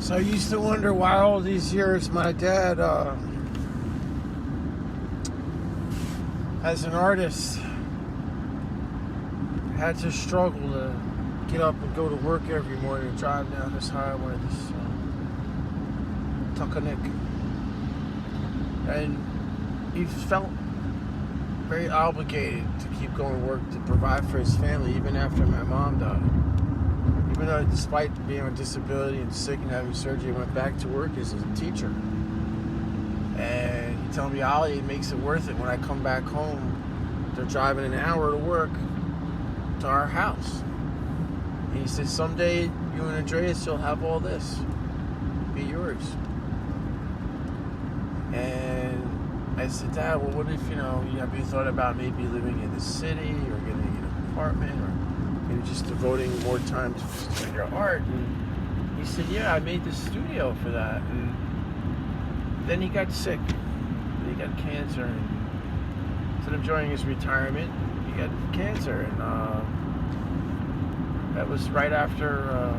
So I used to wonder why all these years my dad, as an artist, had to struggle to get up and go to work every morning and drive down this highway, this Tuckanuck. And he felt very obligated to keep going to work to provide for his family even after my mom died. Even though, despite being on disability and sick and having surgery, I went back to work as a teacher. And he told me, Ollie, it makes it worth it when I come back home. They're driving an hour to work to our house. And he said, someday you and Andreas, you'll have all this. Be yours. And I said, Dad, well, what if, have you thought about maybe living in the city or getting an apartment or maybe just devoting more time to your art? And he said, yeah, I made the studio for that. And then he got sick. He got cancer. And instead of enjoying his retirement, he got cancer. And that was right after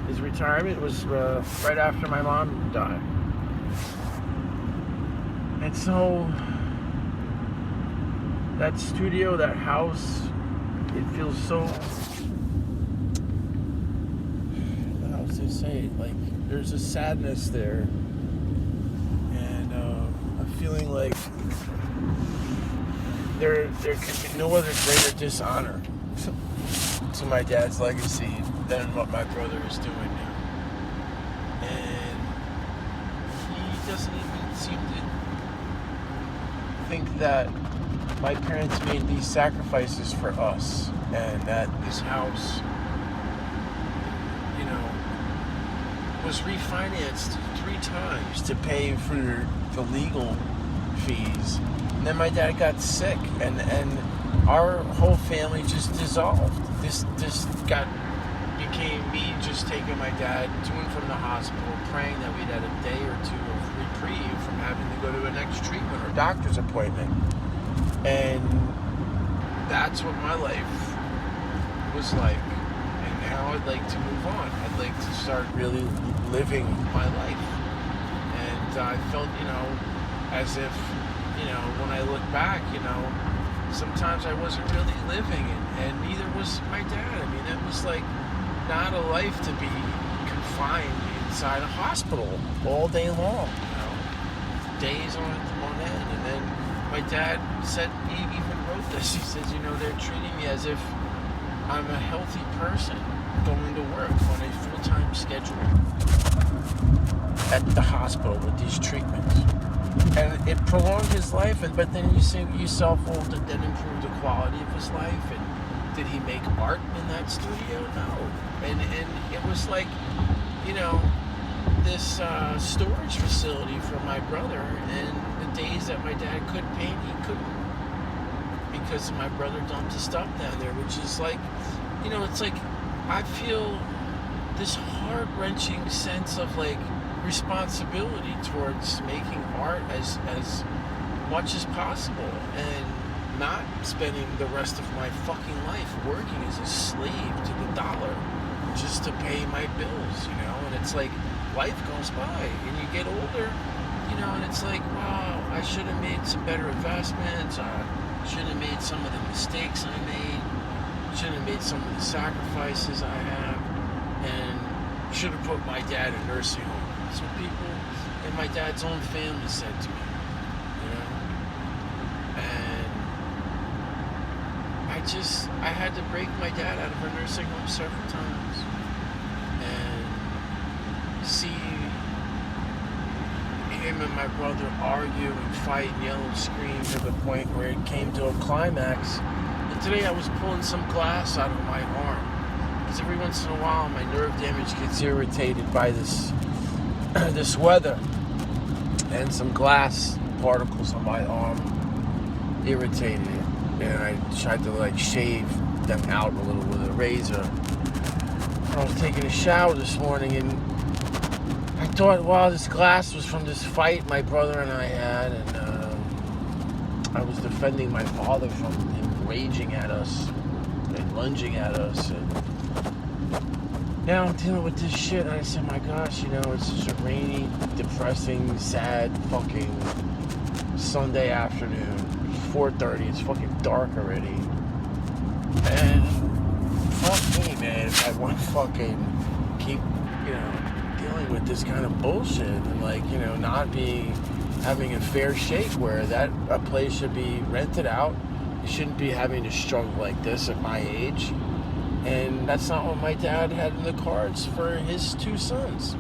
his retirement. It was right after my mom died. And so that studio, that house, it feels so, how to say it, like there's a sadness there, and a feeling like there could be no other greater dishonor to my dad's legacy than what my brother is doing now. And he doesn't even seem to think that my parents made these sacrifices for us, and that this house, was refinanced 3 times to pay for the legal fees. And then my dad got sick, and our whole family just dissolved. This became me just taking my dad to and from the hospital, praying that we'd had a day or two of reprieve from having to go to a next treatment or doctor's appointment. And that's what my life was like. And now I'd like to move on. I'd like to start really living my life. And I felt, as if, when I look back, sometimes I wasn't really living, and neither was my dad. I mean, it was like not a life to be confined inside a hospital all day long, days on end. And then my dad said, he even wrote this, he says, they're treating me as if I'm a healthy person going to work on a full-time schedule at the hospital with these treatments. And it prolonged his life, but then you say to yourself, well, did that improve the quality of his life? And did he make art in that studio? No. And it was like, this storage facility for my brother, and the days that my dad could paint, he couldn't, because my brother dumped his stuff down there, which is like, it's like I feel this heart-wrenching sense of like responsibility towards making art as much as possible, and not spending the rest of my fucking life working as a slave to the dollar just to pay my bills, and it's like life goes by and you get older, and it's like, wow, I should have made some better investments, I should have made some of the mistakes I made, should have made some of the sacrifices I have, and should have put my dad in nursing home. That's what people in my dad's own family said to me, and I had to break my dad out of a nursing home several times, and see him and my brother argue and fight and yell and scream to the point where it came to a climax. And today I was pulling some glass out of my arm, because every once in a while my nerve damage gets irritated by this weather, and some glass particles on my arm irritated it, and I tried to shave them out a little with a razor. I was taking a shower this morning, and I thought, wow, this glass was from this fight my brother and I had, and I was defending my father from him raging at us and lunging at us, and now I'm dealing with this shit, and I said, my gosh, it's just a rainy, depressing, sad fucking Sunday afternoon. 4:30, it's fucking dark already. And fuck me, man, if I want to fucking keep, dealing with this kind of bullshit and not having a fair shake where a place should be rented out. You shouldn't be having to struggle like this at my age. And that's not what my dad had in the cards for his two sons.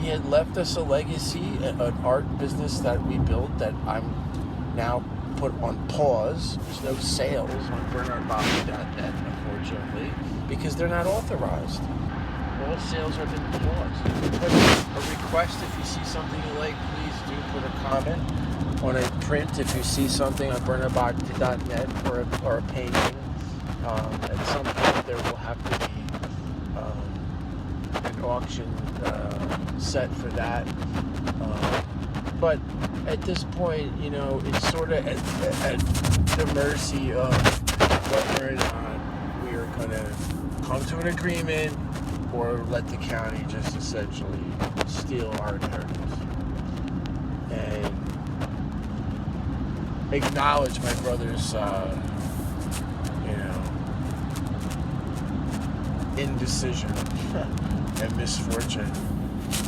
He had left us a legacy, an art business that we built that I'm now put on pause. There's no sales on BernardBobby.net, unfortunately, because they're not authorized. All sales have been paused. Put a request if you see something you like, please do put a comment on a print if you see something on BernardBobby.net or a painting. At some point there will have to be an auction set for that. But at this point, it's sort of at the mercy of whether or not we are going to come to an agreement or let the county just essentially steal our inheritance. And acknowledge my brother's, indecision and misfortune.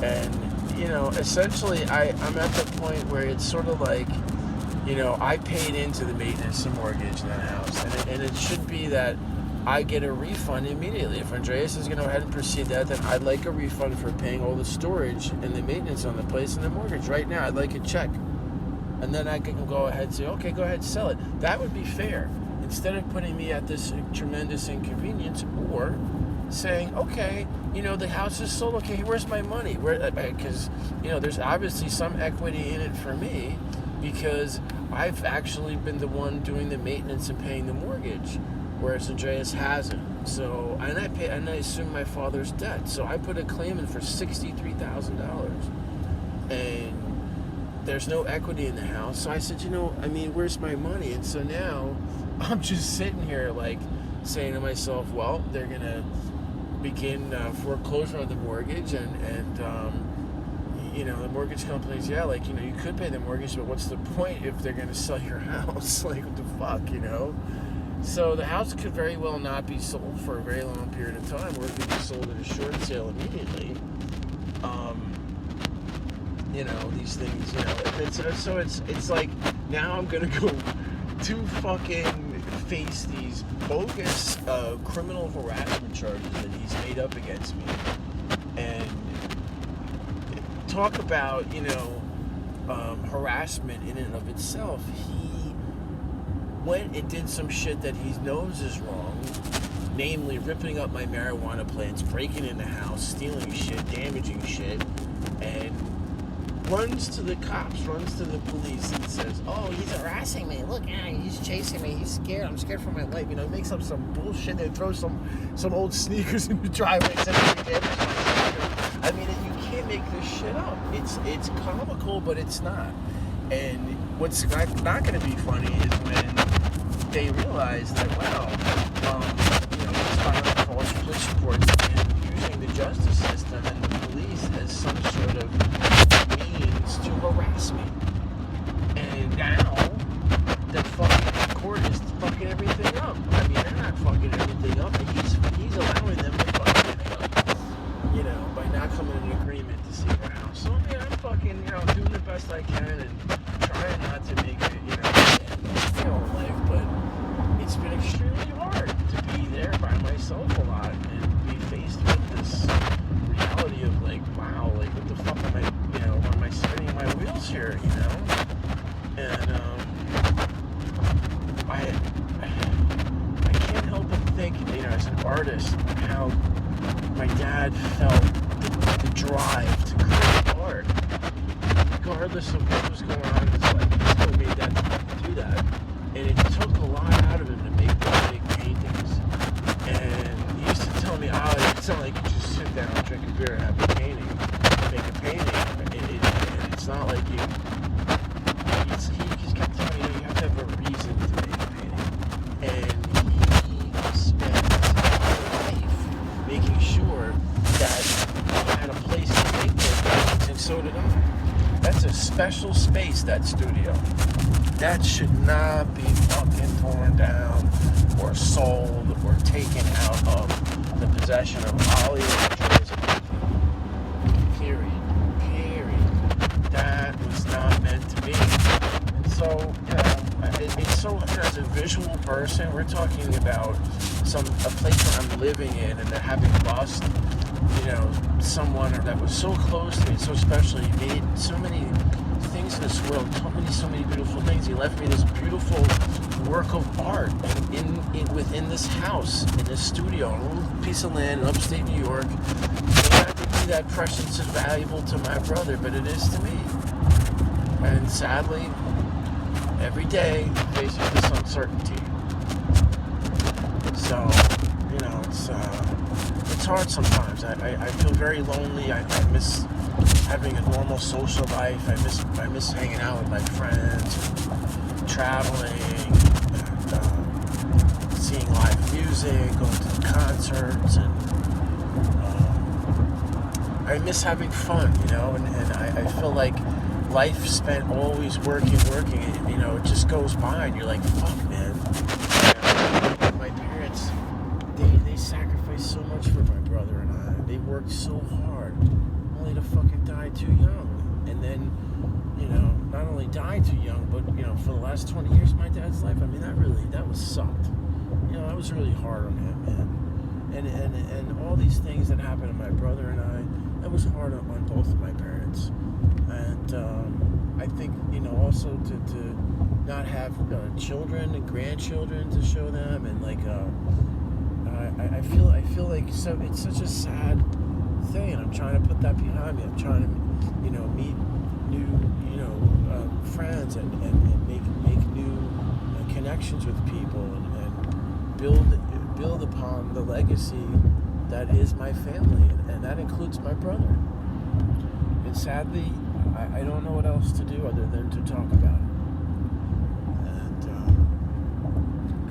And, essentially I'm at the point where it's sort of like, I paid into the maintenance and mortgage in that house. And it should be that I get a refund immediately. If Andreas is going to go ahead and proceed that, then I'd like a refund for paying all the storage and the maintenance on the place and the mortgage. Right now, I'd like a check. And then I can go ahead and say, okay, go ahead and sell it. That would be fair. Instead of putting me at this tremendous inconvenience, or saying, okay, the house is sold. Okay, where's my money? Because, there's obviously some equity in it for me because I've actually been the one doing the maintenance and paying the mortgage, whereas Andreas hasn't. So, and I assume my father's debt. So I put a claim in for $63,000, and there's no equity in the house. So I said, where's my money? And so now I'm just sitting here saying to myself, well, they're gonna begin foreclosure on the mortgage, and the mortgage companies, you could pay the mortgage, but what's the point if they're gonna sell your house? What the fuck, So the house could very well not be sold for a very long period of time, or it could be sold at a short sale immediately. These things, so it's like now I'm gonna go to fucking face these bogus criminal harassment charges that he's made up against me, and talk about harassment in and of itself. He went and did some shit that he knows is wrong, namely ripping up my marijuana plants, breaking in the house, stealing shit, damaging shit, and runs to the cops, runs to the police, and says, oh, he's harassing me. Look, he's chasing me. He's scared. I'm scared for my life. He makes up some bullshit and throws some old sneakers in the driveway. I mean, you can't make this shit up. It's comical, but it's not. And what's not going to be funny is when they realize that, wow, he's filing false police reports and using the justice system and the police as some sort of means to harass me. And now the fucking court is fucking everything up. I mean, they're not fucking everything up, and he's allowing them to fuck everything up. By not coming to an agreement to save our house. So I'm fucking, doing the best I can and trying not to make it, life, but it's been extremely hard to be there by myself a lot and be faced with this reality of wow, what the fuck am I spinning my wheels here, And I can't help but think, as an artist, how my dad felt the drive to create art, regardless of what was going on in his life. He still made that to do that, and it took a lot out of him to make those big paintings. And he used to tell me, it's not like you just sit down and drink a beer and have a painting, make a painting. And it's not like he just kept telling me, you have to have a reason to make a painting. And he spent his whole life making sure so did I. That's a special space, that studio. That should not be fucking torn down or sold or taken out of the possession of Holly and Jersey. Period. That was not meant to be. And so, it's so, as a visual person, we're talking about a place where I'm living in, and having lost, someone that was so close to me, so special. He made so many things in this world, so many beautiful things. He left me this beautiful work of art within this house, in this studio, a little piece of land in upstate New York. It may not be that precious and valuable to my brother, but it is to me. And sadly, every day facing this uncertainty. So, it's hard sometimes. I feel very lonely. I miss having a normal social life. I miss hanging out with my friends, traveling, and seeing live music, going to the concerts, and I miss having fun, and I feel like life spent always working, it just goes by, and you're like, fuck, man. My parents, they sacrificed so much for my brother and I. They worked so hard, only to fucking die too young. And then, not only died too young, but, for the last 20 years of my dad's life, that was sucked. That was really hard on him, man. And all these things that happened to my brother and I, that was hard on both of my parents. And I think, also to not have children and grandchildren to show them, and I feel like it's such a sad thing, and I'm trying to put that behind me. I'm trying to, meet new, friends and make new connections with people, and build upon the legacy that is my family, and that includes my brother. And sadly, I don't know what else to do other than to talk about it. And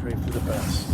pray for the best.